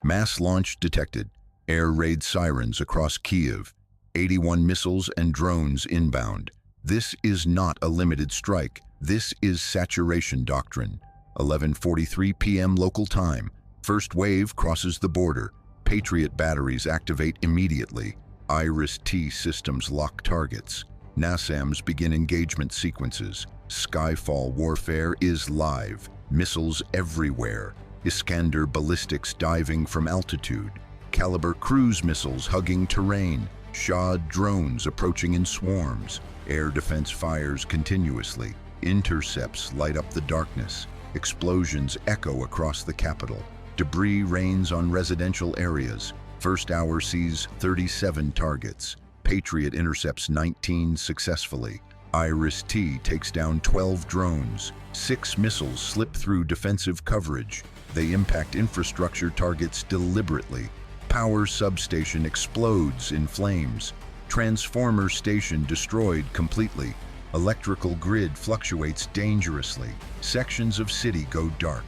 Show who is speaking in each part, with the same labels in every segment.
Speaker 1: Mass launch detected. Air raid sirens across Kyiv. 81 missiles and drones inbound. This is not a limited strike. This is saturation doctrine. 11:43 p.m. local time. First wave crosses the border. Patriot batteries activate immediately. Iris-T systems lock targets. NASAMS begin engagement sequences. Skyfall Warfare is live. Missiles everywhere. Iskander ballistics diving from altitude. Caliber cruise missiles hugging terrain. Shah drones approaching in swarms. Air defense fires continuously. Intercepts light up the darkness. Explosions echo across the capital. Debris rains on residential areas. First hour sees 37 targets. Patriot intercepts 19 successfully. Iris-T takes down 12 drones. 6 missiles slip through defensive coverage. They impact infrastructure targets deliberately. Power substation explodes in flames. Transformer station destroyed completely. Electrical grid fluctuates dangerously. Sections of city go dark.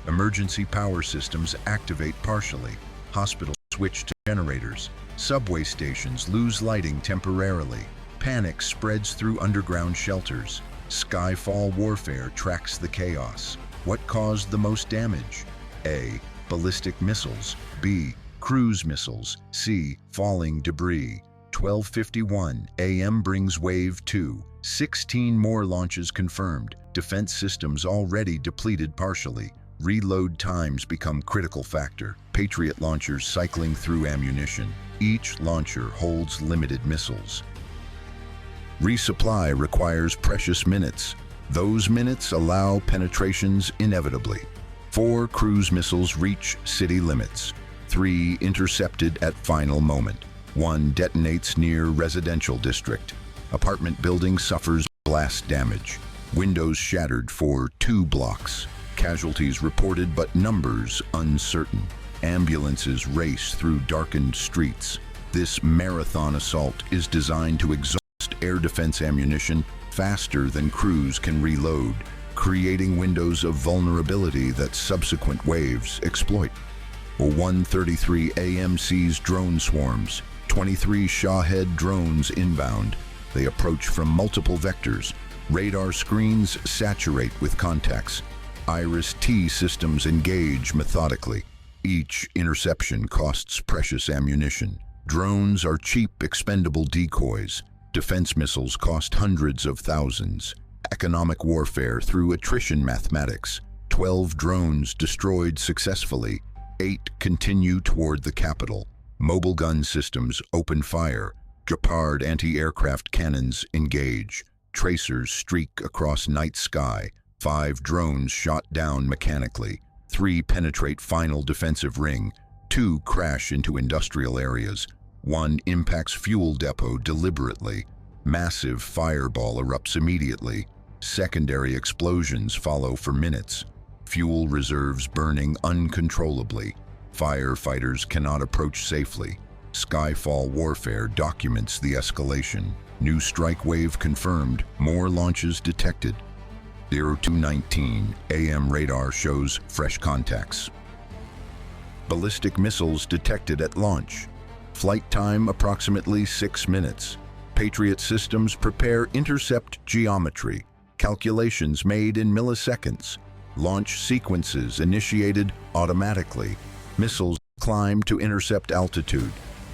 Speaker 1: Emergency power systems activate partially. Hospitals switch to generators. Subway stations lose lighting temporarily. Panic spreads through underground shelters. Skyfall Warfare tracks the chaos. What caused the most damage? A. Ballistic missiles. B. Cruise missiles. C. Falling debris. 12:51 a.m. brings Wave 2. 16 more launches confirmed. Defense systems already depleted partially. Reload times become critical factor. Patriot launchers cycling through ammunition. Each launcher holds limited missiles. Resupply requires precious minutes. Those minutes allow penetrations inevitably. 4 cruise missiles reach city limits. 3 intercepted at final moment. 1 detonates near residential district. Apartment building suffers blast damage. Windows shattered for 2 blocks. Casualties reported but numbers uncertain. Ambulances race through darkened streets. This marathon assault is designed to exhaust air defense ammunition faster than crews can reload, creating windows of vulnerability that subsequent waves exploit. 1:33 a.m. sees drone swarms. 23 Shahhed drones inbound. They approach from multiple vectors. Radar screens saturate with contacts. Iris-T systems engage methodically. Each interception costs precious ammunition. Drones are cheap, expendable decoys. Defense missiles cost hundreds of thousands. Economic warfare through attrition mathematics. 12 drones destroyed successfully. 8 continue toward the capital. Mobile gun systems open fire. Gepard anti-aircraft cannons engage. Tracers streak across night sky. 5 drones shot down mechanically. 3 penetrate final defensive ring. 2 crash into industrial areas. 1 impacts fuel depot deliberately. Massive fireball erupts immediately. Secondary explosions follow for minutes. Fuel reserves burning uncontrollably. Firefighters cannot approach safely. Skyfall Warfare documents the escalation. New strike wave confirmed. More launches detected. 02:19 a.m. radar shows fresh contacts. Ballistic missiles detected at launch. Flight time approximately 6 minutes. Patriot systems prepare intercept geometry. Calculations made in milliseconds. Launch sequences initiated automatically. Missiles climb to intercept altitude.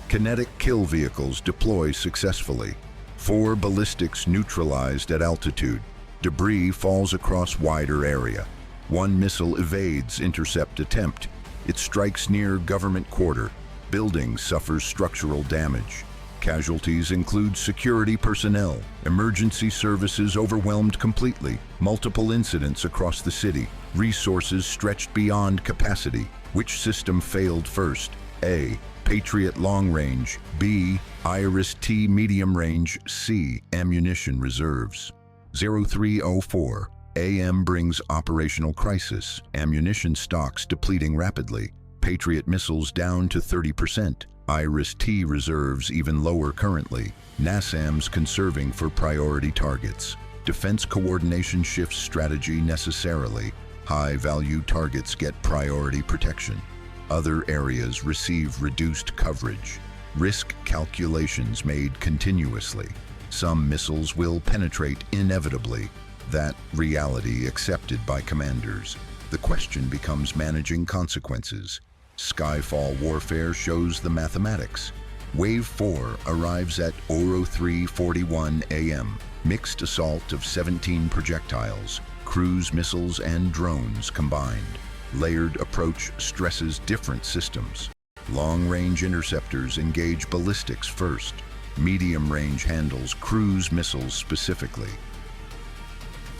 Speaker 1: Kinetic kill vehicles deploy successfully. 4 ballistics neutralized at altitude. Debris falls across wider area. 1 missile evades intercept attempt. It strikes near government quarter. Building suffers structural damage. Casualties include security personnel. Emergency services overwhelmed completely. Multiple incidents across the city. Resources stretched beyond capacity. Which system failed first? A. Patriot long range. B. Iris-T medium range. C. Ammunition reserves. 03:04 a.m. brings operational crisis. Ammunition stocks depleting rapidly. Patriot missiles down to 30%. Iris-T reserves even lower currently. NASAMS conserving for priority targets. Defense coordination shifts strategy necessarily. High-value targets get priority protection. Other areas receive reduced coverage. Risk calculations made continuously. Some missiles will penetrate inevitably. That reality accepted by commanders. The question becomes managing consequences. Skyfall Warfare shows the mathematics. Wave 4 arrives at 03:41 a.m. Mixed assault of 17 projectiles, cruise missiles and drones combined. Layered approach stresses different systems. Long-range interceptors engage ballistics first. Medium-range handles cruise missiles specifically.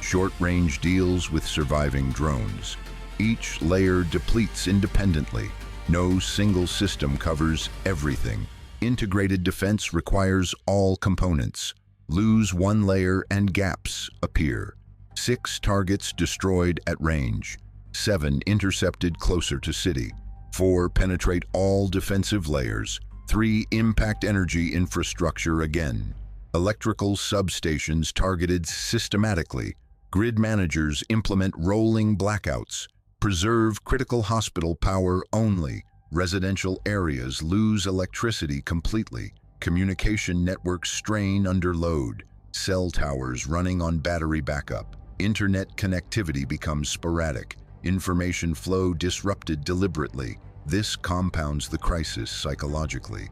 Speaker 1: Short-range deals with surviving drones. Each layer depletes independently. No single system covers everything. Integrated defense requires all components. Lose one layer and gaps appear. 6 targets destroyed at range. 7 intercepted closer to city. 4 penetrate all defensive layers. 3 impact energy infrastructure again. Electrical substations targeted systematically. Grid managers implement rolling blackouts. Preserve critical hospital power only. Residential areas lose electricity completely. Communication networks strain under load. Cell towers running on battery backup. Internet connectivity becomes sporadic. Information flow disrupted deliberately. This compounds the crisis psychologically.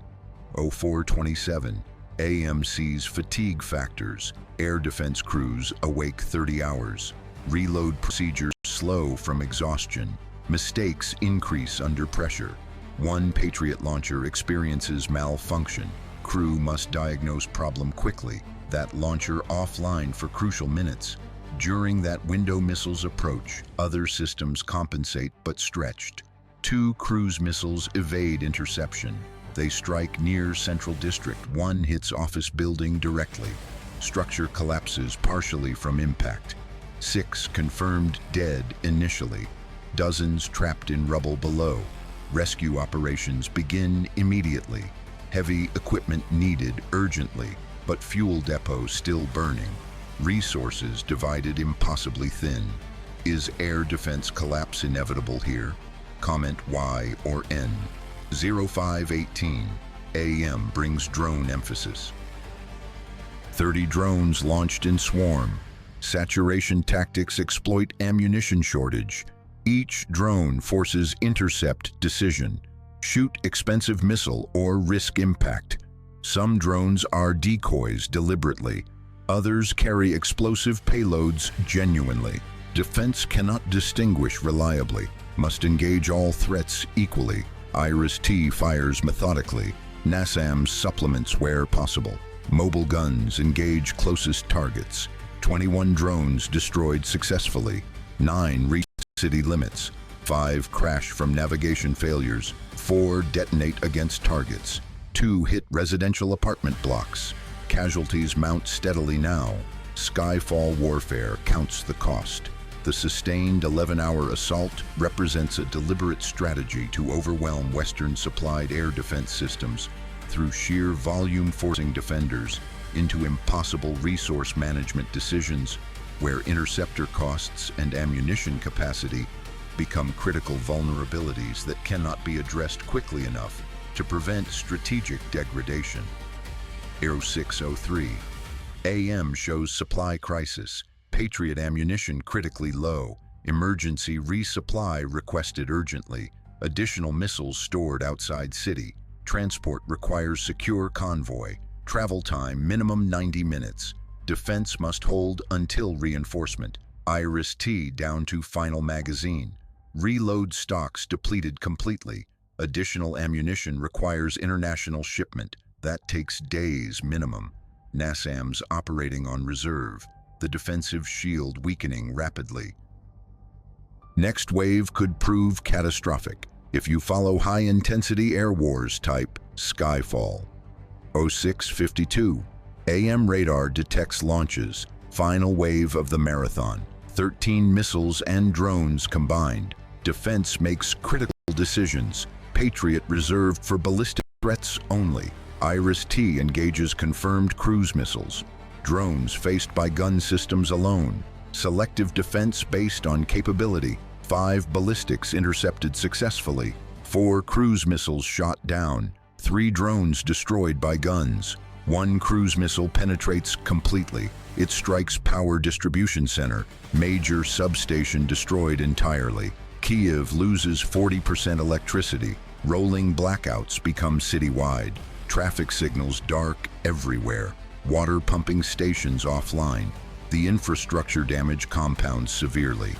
Speaker 1: 04:27 a.m. sees fatigue factors. Air defense crews awake 30 hours. Reload procedures slow from exhaustion. Mistakes increase under pressure. One Patriot launcher experiences malfunction. Crew must diagnose problem quickly. That launcher offline for crucial minutes. During that window, missiles approach. Other systems compensate but stretched. 2 cruise missiles evade interception. They strike near Central District. 1 hits office building directly. Structure collapses partially from impact. 6 confirmed dead initially. Dozens trapped in rubble below. Rescue operations begin immediately. Heavy equipment needed urgently, but fuel depots still burning. Resources divided impossibly thin. Is air defense collapse inevitable here? Comment Y or N. 05:18 a.m. brings drone emphasis. 30 drones launched in swarm. Saturation tactics exploit ammunition shortage. Each drone forces intercept decision. Shoot expensive missile or risk impact. Some drones are decoys deliberately. Others carry explosive payloads genuinely. Defense cannot distinguish reliably. Must engage all threats equally. IRIS-T fires methodically. NASAMS supplements where possible. Mobile guns engage closest targets. 21 drones destroyed successfully. 9 reach city limits. 5 crash from navigation failures. 4 detonate against targets. 2 hit residential apartment blocks. Casualties mount steadily now. Skyfall Warfare counts the cost. The sustained 11-hour assault represents a deliberate strategy to overwhelm Western-supplied air defense systems through sheer volume, forcing defenders into impossible resource management decisions where interceptor costs and ammunition capacity become critical vulnerabilities that cannot be addressed quickly enough to prevent strategic degradation. 06:03 a.m. shows supply crisis. Patriot ammunition critically low. Emergency resupply requested urgently. Additional missiles stored outside city. Transport requires secure convoy. Travel time minimum 90 minutes. Defense must hold until reinforcement. IRIS-T down to final magazine. Reload stocks depleted completely. Additional ammunition requires international shipment. That takes days minimum. NASAMS operating on reserve. The defensive shield weakening rapidly. Next wave could prove catastrophic. If you follow high-intensity air wars, type Skyfall. 06:52 a.m. radar detects launches. Final wave of the marathon. 13 missiles and drones combined. Defense makes critical decisions. Patriot reserved for ballistic threats only. IRIS-T engages confirmed cruise missiles. Drones faced by gun systems alone. Selective defense based on capability. 5 ballistics intercepted successfully. 4 cruise missiles shot down, 3 drones destroyed by guns. 1 cruise missile penetrates completely. It strikes power distribution center. Major substation destroyed entirely. Kyiv loses 40% electricity. Rolling blackouts become citywide. Traffic signals dark everywhere. Water pumping stations offline. The infrastructure damage compounds severely.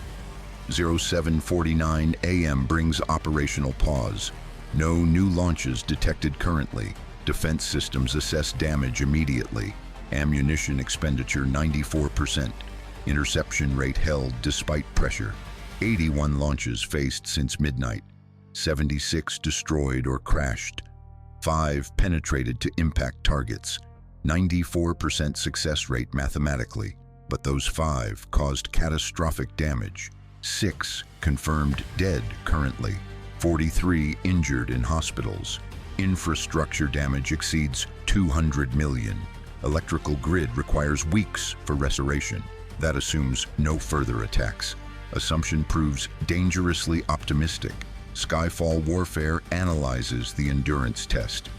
Speaker 1: 07:49 a.m. brings operational pause. No new launches detected currently. Defense systems assess damage immediately. Ammunition expenditure 94%. Interception rate held despite pressure. 81 launches faced since midnight. 76 destroyed or crashed. 5 penetrated to impact targets. 94% success rate mathematically, but those 5 caused catastrophic damage. 6 confirmed dead currently. 43 injured in hospitals. Infrastructure damage exceeds 200 million. Electrical grid requires weeks for restoration. That assumes no further attacks. Assumption proves dangerously optimistic. Skyfall Warfare analyzes the endurance test.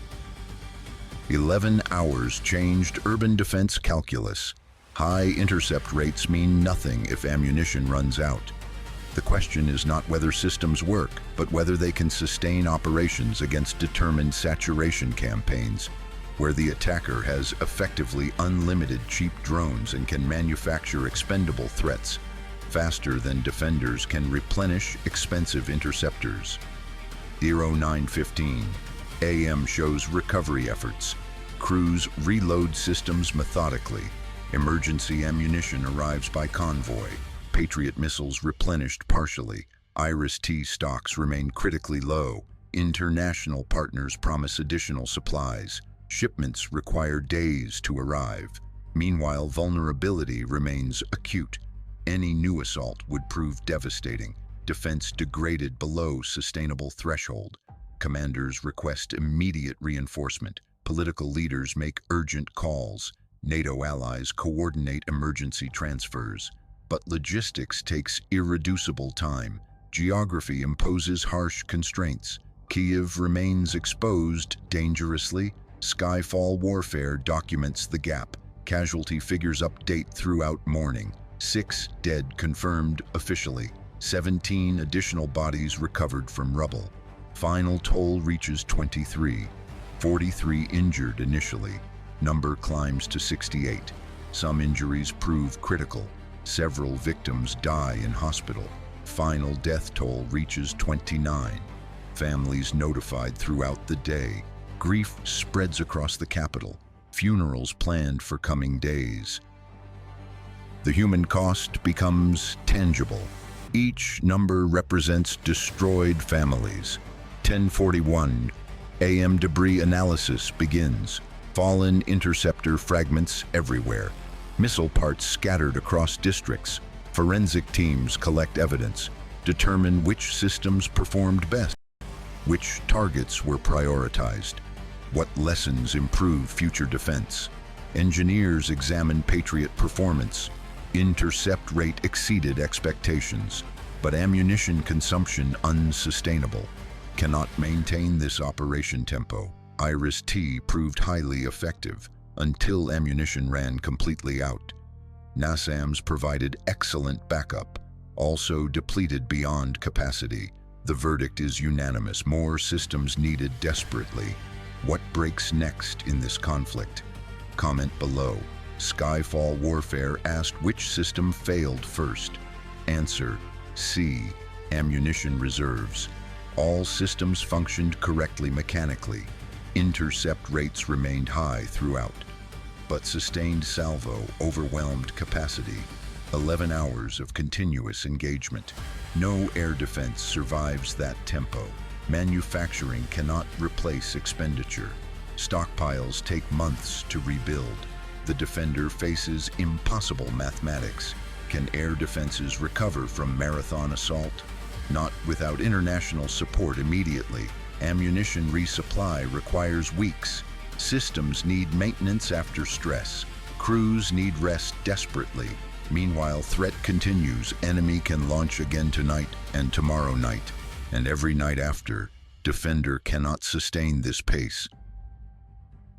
Speaker 1: 11 hours changed urban defense calculus. High intercept rates mean nothing if ammunition runs out. The question is not whether systems work, but whether they can sustain operations against determined saturation campaigns, where the attacker has effectively unlimited cheap drones and can manufacture expendable threats faster than defenders can replenish expensive interceptors. 09:15 a.m. shows recovery efforts. Crews reload systems methodically. Emergency ammunition arrives by convoy. Patriot missiles replenished partially. Iris-T stocks remain critically low. International partners promise additional supplies. Shipments require days to arrive. Meanwhile, vulnerability remains acute. Any new assault would prove devastating. Defense degraded below sustainable threshold. Commanders request immediate reinforcement. Political leaders make urgent calls. NATO allies coordinate emergency transfers. But logistics takes irreducible time. Geography imposes harsh constraints. Kyiv remains exposed dangerously. Skyfall Warfare documents the gap. Casualty figures update throughout morning. 6 dead confirmed officially. 17 additional bodies recovered from rubble. Final toll reaches 23. 43 injured initially. Number climbs to 68. Some injuries prove critical. Several victims die in hospital. Final death toll reaches 29. Families notified throughout the day. Grief spreads across the capital. Funerals planned for coming days. The human cost becomes tangible. Each number represents destroyed families. 10:41 a.m. debris analysis begins. Fallen interceptor fragments everywhere. Missile parts scattered across districts. Forensic teams collect evidence, determine which systems performed best, which targets were prioritized, what lessons improve future defense. Engineers examine Patriot performance. Intercept rate exceeded expectations, but ammunition consumption unsustainable. Cannot maintain this operation tempo. Iris-T proved highly effective until ammunition ran completely out. NASAMS provided excellent backup, also depleted beyond capacity. The verdict is unanimous. More systems needed desperately. What breaks next in this conflict? Comment below. Skyfall Warfare asked which system failed first. Answer: C. Ammunition reserves. All systems functioned correctly mechanically. Intercept rates remained high throughout, but sustained salvo overwhelmed capacity. 11 hours of continuous engagement. No air defense survives that tempo. Manufacturing cannot replace expenditure. Stockpiles take months to rebuild. The defender faces impossible mathematics. Can air defenses recover from marathon assault? Not without international support immediately. Ammunition resupply requires weeks. Systems need maintenance after stress. Crews need rest desperately. Meanwhile, threat continues. Enemy can launch again tonight and tomorrow night, and every night after. Defender cannot sustain this pace.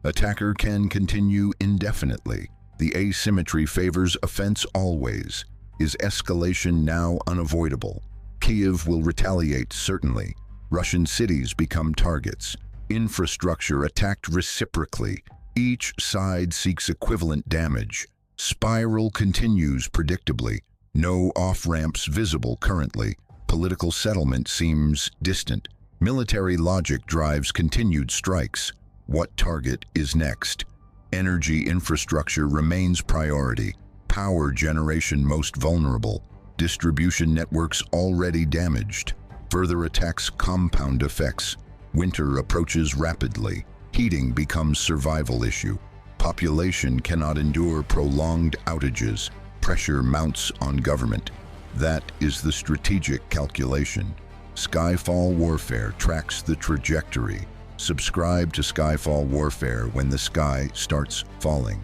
Speaker 1: Attacker can continue indefinitely. The asymmetry favors offense always. Is escalation now unavoidable? Kyiv will retaliate certainly. Russian cities become targets. Infrastructure attacked reciprocally. Each side seeks equivalent damage. Spiral continues predictably. No off-ramps visible currently. Political settlement seems distant. Military logic drives continued strikes. What target is next? Energy infrastructure remains priority. Power generation most vulnerable. Distribution networks already damaged. Further attacks compound effects. Winter approaches rapidly. Heating becomes survival issue. Population cannot endure prolonged outages. Pressure mounts on government. That is the strategic calculation. Skyfall Warfare tracks the trajectory. Subscribe to Skyfall Warfare when the sky starts falling.